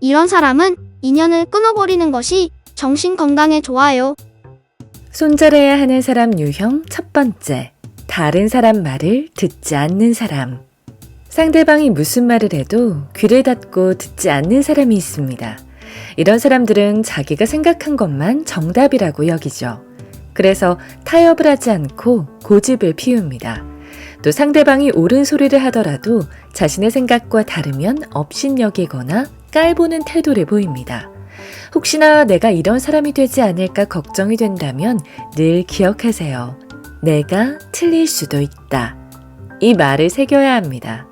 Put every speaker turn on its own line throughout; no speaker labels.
이런 사람은 인연을 끊어버리는 것이 정신 건강에 좋아요.
손절해야 하는 사람 유형 첫 번째, 다른 사람 말을 듣지 않는 사람. 상대방이 무슨 말을 해도 귀를 닫고 듣지 않는 사람이 있습니다. 이런 사람들은 자기가 생각한 것만 정답이라고 여기죠. 그래서 타협을 하지 않고 고집을 피웁니다. 또 상대방이 옳은 소리를 하더라도 자신의 생각과 다르면 업신여기거나 깔보는 태도를 보입니다. 혹시나 내가 이런 사람이 되지 않을까 걱정이 된다면 늘 기억하세요. 내가 틀릴 수도 있다. 이 말을 새겨야 합니다.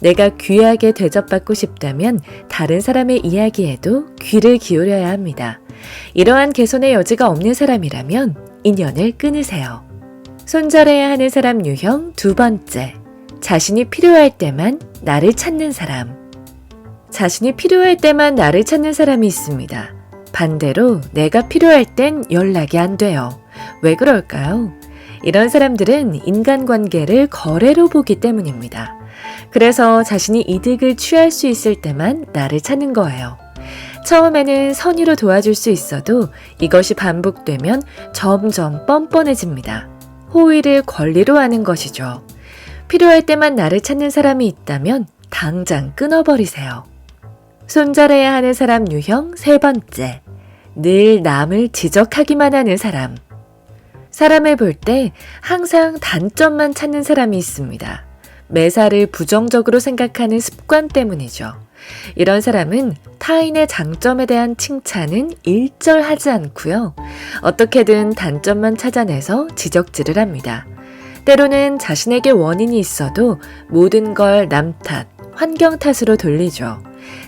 내가 귀하게 대접받고 싶다면 다른 사람의 이야기에도 귀를 기울여야 합니다. 이러한 개선의 여지가 없는 사람이라면 인연을 끊으세요. 손절해야 하는 사람 유형 두 번째, 자신이 필요할 때만 나를 찾는 사람. 자신이 필요할 때만 나를 찾는 사람이 있습니다. 반대로 내가 필요할 땐 연락이 안 돼요. 왜 그럴까요? 이런 사람들은 인간관계를 거래로 보기 때문입니다. 그래서 자신이 이득을 취할 수 있을 때만 나를 찾는 거예요. 처음에는 선의로 도와줄 수 있어도 이것이 반복되면 점점 뻔뻔해집니다. 호의를 권리로 하는 것이죠. 필요할 때만 나를 찾는 사람이 있다면 당장 끊어버리세요. 손절해야 하는 사람 유형 세 번째, 늘 남을 지적하기만 하는 사람. 사람을 볼 때 항상 단점만 찾는 사람이 있습니다. 매사를 부정적으로 생각하는 습관 때문이죠. 이런 사람은 타인의 장점에 대한 칭찬은 일절하지 않고요. 어떻게든 단점만 찾아내서 지적질을 합니다. 때로는 자신에게 원인이 있어도 모든 걸 남 탓, 환경 탓으로 돌리죠.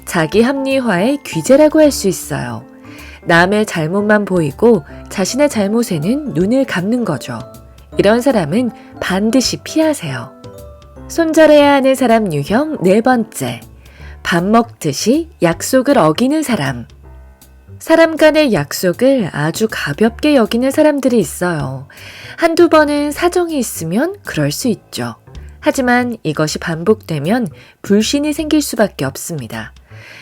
자기 합리화의 귀재라고 할 수 있어요. 남의 잘못만 보이고 자신의 잘못에는 눈을 감는 거죠. 이런 사람은 반드시 피하세요. 손절해야 하는 사람 유형 네 번째, 밥 먹듯이 약속을 어기는 사람. 사람 간의 약속을 아주 가볍게 여기는 사람들이 있어요. 한두 번은 사정이 있으면 그럴 수 있죠. 하지만 이것이 반복되면 불신이 생길 수밖에 없습니다.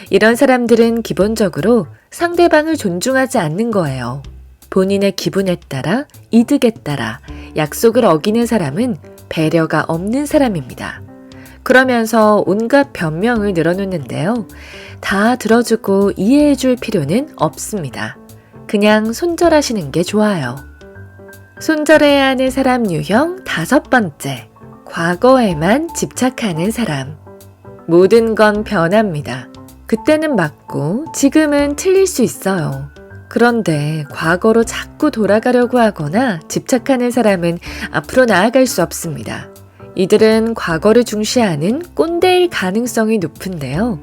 이런 사람들은 기본적으로 상대방을 존중하지 않는 거예요. 본인의 기분에 따라, 이득에 따라 약속을 어기는 사람은 배려가 없는 사람입니다. 그러면서 온갖 변명을 늘어놓는데요. 다 들어주고 이해해줄 필요는 없습니다. 그냥 손절하시는 게 좋아요. 손절해야 하는 사람 유형 다섯 번째, 과거에만 집착하는 사람. 모든 건 변합니다. 그때는 맞고 지금은 틀릴 수 있어요. 그런데 과거로 자꾸 돌아가려고 하거나 집착하는 사람은 앞으로 나아갈 수 없습니다. 이들은 과거를 중시하는 꼰대일 가능성이 높은데요.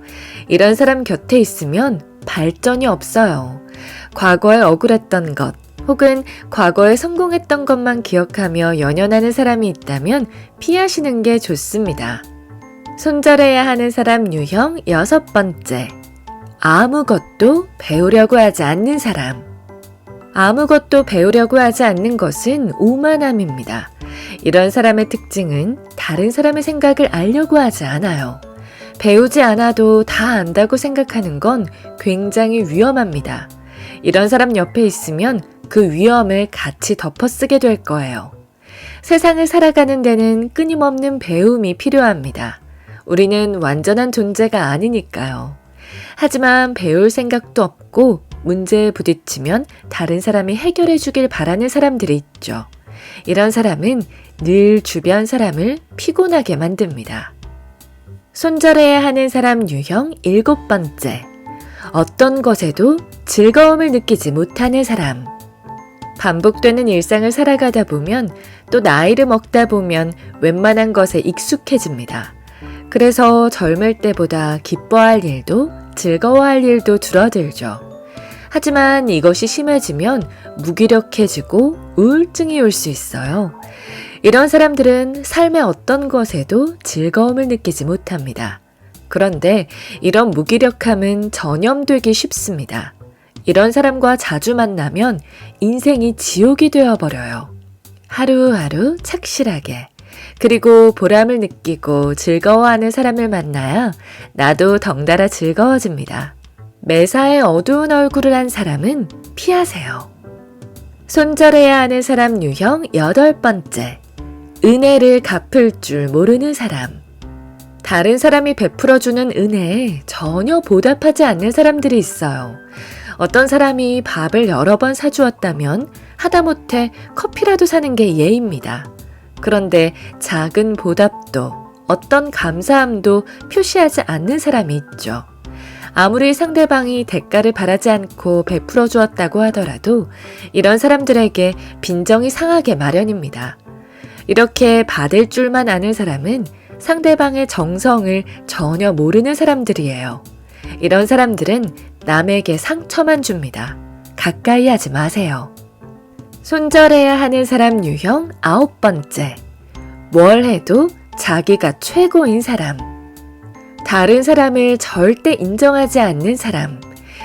이런 사람 곁에 있으면 발전이 없어요. 과거에 억울했던 것, 혹은 과거에 성공했던 것만 기억하며 연연하는 사람이 있다면 피하시는 게 좋습니다. 손절해야 하는 사람 유형 여섯 번째, 아무것도 배우려고 하지 않는 사람. 아무것도 배우려고 하지 않는 것은 오만함입니다. 이런 사람의 특징은 다른 사람의 생각을 알려고 하지 않아요. 배우지 않아도 다 안다고 생각하는 건 굉장히 위험합니다. 이런 사람 옆에 있으면 그 위험을 같이 덮어쓰게 될 거예요. 세상을 살아가는 데는 끊임없는 배움이 필요합니다. 우리는 완전한 존재가 아니니까요. 하지만 배울 생각도 없고 문제에 부딪히면 다른 사람이 해결해 주길 바라는 사람들이 있죠. 이런 사람은 늘 주변 사람을 피곤하게 만듭니다. 손절해야 하는 사람 유형 일곱 번째, 어떤 것에도 즐거움을 느끼지 못하는 사람. 반복되는 일상을 살아가다 보면 또 나이를 먹다 보면 웬만한 것에 익숙해집니다. 그래서 젊을 때보다 기뻐할 일도 즐거워할 일도 줄어들죠. 하지만 이것이 심해지면 무기력해지고 우울증이 올 수 있어요. 이런 사람들은 삶의 어떤 것에도 즐거움을 느끼지 못합니다. 그런데 이런 무기력함은 전염되기 쉽습니다. 이런 사람과 자주 만나면 인생이 지옥이 되어버려요. 하루하루 착실하게, 그리고 보람을 느끼고 즐거워하는 사람을 만나야 나도 덩달아 즐거워집니다. 매사에 어두운 얼굴을 한 사람은 피하세요. 손절해야 하는 사람 유형 8번째. 은혜를 갚을 줄 모르는 사람. 다른 사람이 베풀어주는 은혜에 전혀 보답하지 않는 사람들이 있어요. 어떤 사람이 밥을 여러 번 사주었다면 하다못해 커피라도 사는 게 예입니다. 그런데 작은 보답도 어떤 감사함도 표시하지 않는 사람이 있죠. 아무리 상대방이 대가를 바라지 않고 베풀어 주었다고 하더라도 이런 사람들에게 빈정이 상하게 마련입니다. 이렇게 받을 줄만 아는 사람은 상대방의 정성을 전혀 모르는 사람들이에요. 이런 사람들은 남에게 상처만 줍니다. 가까이 하지 마세요. 손절해야 하는 사람 유형 9번째. 뭘 해도 자기가 최고인 사람. 다른 사람을 절대 인정하지 않는 사람.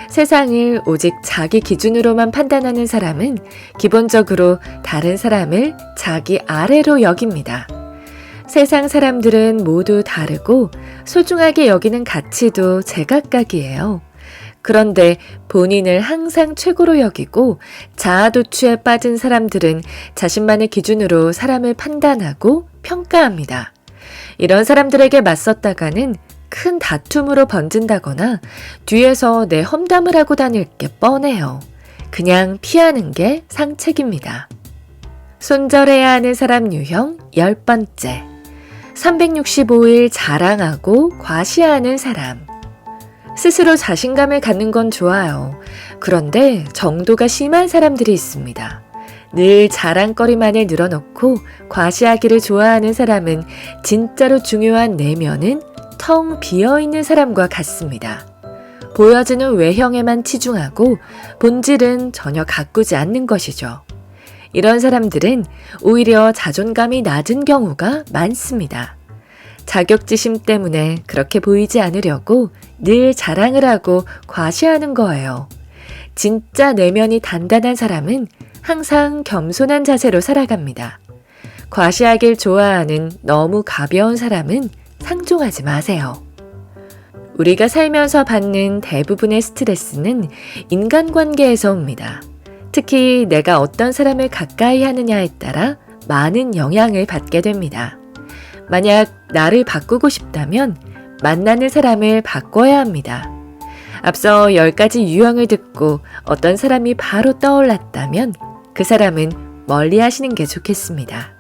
세상을 오직 자기 기준으로만 판단하는 사람은 기본적으로 다른 사람을 자기 아래로 여깁니다. 세상 사람들은 모두 다르고 소중하게 여기는 가치도 제각각이에요. 그런데 본인을 항상 최고로 여기고 자아도취에 빠진 사람들은 자신만의 기준으로 사람을 판단하고 평가합니다. 이런 사람들에게 맞섰다가는 큰 다툼으로 번진다거나 뒤에서 내 험담을 하고 다닐 게 뻔해요. 그냥 피하는 게 상책입니다. 손절해야 하는 사람 유형 10번째. 365일 자랑하고 과시하는 사람. 스스로 자신감을 갖는 건 좋아요. 그런데 정도가 심한 사람들이 있습니다. 늘 자랑거리만을 늘어놓고 과시하기를 좋아하는 사람은 진짜로 중요한 내면은 텅 비어있는 사람과 같습니다. 보여지는 외형에만 치중하고 본질은 전혀 가꾸지 않는 것이죠. 이런 사람들은 오히려 자존감이 낮은 경우가 많습니다. 자격지심 때문에 그렇게 보이지 않으려고 늘 자랑을 하고 과시하는 거예요. 진짜 내면이 단단한 사람은 항상 겸손한 자세로 살아갑니다. 과시하길 좋아하는 너무 가벼운 사람은 상종하지 마세요. 우리가 살면서 받는 대부분의 스트레스는 인간관계에서 옵니다. 특히 내가 어떤 사람을 가까이 하느냐에 따라 많은 영향을 받게 됩니다. 만약 나를 바꾸고 싶다면 만나는 사람을 바꿔야 합니다. 앞서 10가지 유형을 듣고 어떤 사람이 바로 떠올랐다면 그 사람은 멀리 하시는 게 좋겠습니다.